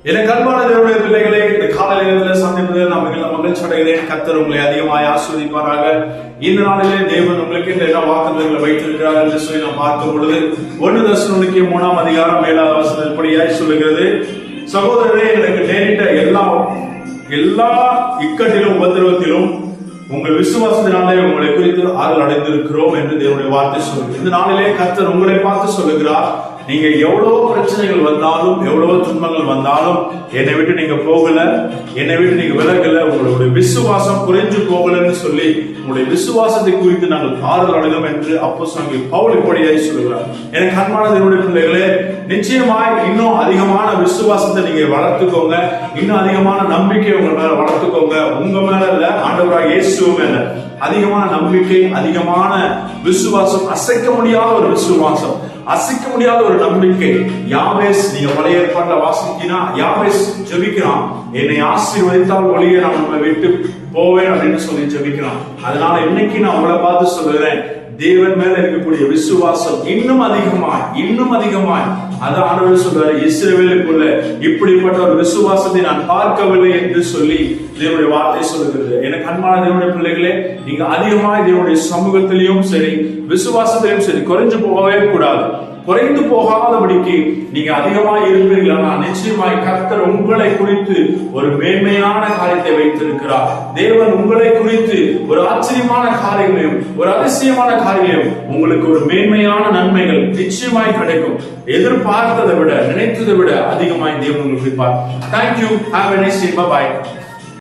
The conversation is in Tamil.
எனக்கு அன்பான தேவனுடைய பிள்ளைகளே, இந்த காலை நேரத்தில் சந்திப்பதில் நான் மிகுந்த மகிழ்ச்சி அடைகிறேன். கர்த்தர் உங்களை அதிகமாய் ஆசீர்வதிப்பாராக. இந்த நாளிலே தேவன் உங்களுக்கு என்ன வாக்குத்தத்தங்களை வைத்திருக்கிறார் என்று சொல்லி நாம் பார்க்கும் பொழுது 1 தெசலோனிக்கேயர் 3ஆம் அதிகாரம் 7ஆவது வசனம் இப்படியாய் சொல்லுகிறது. சகோதரரே, எனக்கு நேரிட்ட எல்லா இக்கட்டிலும் உபத்திரவத்திலும் உங்கள் விசுவாசத்தினாலே உங்களை குறித்து ஆறுதல் அடைந்திருக்கிறோம் என்று தேவனுடைய வார்த்தை சொல்லுகிறது. இந்த நாளிலே கர்த்தர் உங்களை பார்த்து சொல்லுகிறார், நீங்க எவ்வளவு பிரச்சனைகள் வந்தாலும், எவ்வளவு துன்பங்கள் வந்தாலும் என்னை விட்டு நீங்க போகல, என்னை விட்டு நீங்க விலகல, உங்களுடைய விசுவாசம் குறைஞ்சு போகலன்னு சொல்லி உங்களுடைய விசுவாசத்தை குறித்து நாங்கள் ஆறுதல் அடைந்தோம் என்று அப்போஸ்தலன் பவுல் இப்படியாய் சொல்லுகிறார். எனக்கு அன்பான தேவனுடைய பிள்ளைகளே, நிச்சயமாய் இன்னும் அதிகமான விசுவாசத்தை நீங்க வளர்த்துக்கோங்க. இன்னும் அதிகமான நம்பிக்கை உங்க மேல வளர்த்துக்கோங்க. உங்க மேல இல்ல, ஆண்டவராகிய இயேசு மேல அதிகமான நம்பிக்கை, அதிகமான விசுவாசம், அசைக்க முடியாத ஒரு விசுவாசம், அசைக்க முடியாத ஒரு நம்பிக்கை. யாபேஸ், நீங்க பழைய ஏற்பாட்டுல வாசிக்கினா யாபேஸ் ஜெபிக்கிறான், என்னை ஆசீர்வதித்தால் ஒளியை நான் உங்களை விட்டு போவேன் அப்படின்னு சொல்லி ஜெபிக்கிறான். அதனால இன்னைக்கு நான் உங்களை பார்த்து சொல்லுகிறேன், தேவன் மேல இருக்கக்கூடிய விசுவாசம் இன்னும் அதிகமாய் அதான் ஆண்டவர் சொல்றாரு, இஸ்ரவேலுக்குள்ள இப்படிப்பட்ட ஒரு விசுவாசத்தை நான் பார்க்கவில்லை என்று சொல்லி தேவனுடைய வார்த்தை சொல்லுகிறது. எனக்கு அன்பான தேவனுடைய பிள்ளைகளே, நீங்க அதிகமாய் தேவனுடைய சமூகத்திலையும் சரி, விசுவாசத்திலையும் சரி குறைஞ்சு போகவே கூடாது. குறைந்து போகாதபடிக்கு நீங்க அதிகமாய் இருப்பீர்களா, நிச்சயமாய் கர்த்தர் உங்களை குறித்து ஒரு மேன்மையான காரியத்தை வைத்திருக்கிறார். தேவன் உங்களை குறித்து ஒரு ஆச்சரியமான காரியங்களையும் ஒரு அதிசயமான காரியங்களையும் உங்களுக்கு ஒரு மேன்மையான நன்மைகள் நிச்சயமாய் கிடைக்கும். எதிர்பார்த்ததை விட, நினைத்ததை விட அதிகமாய் தேவன் உங்களுக்கு இருப்பார். Thank you. Have a nice day. Bye bye.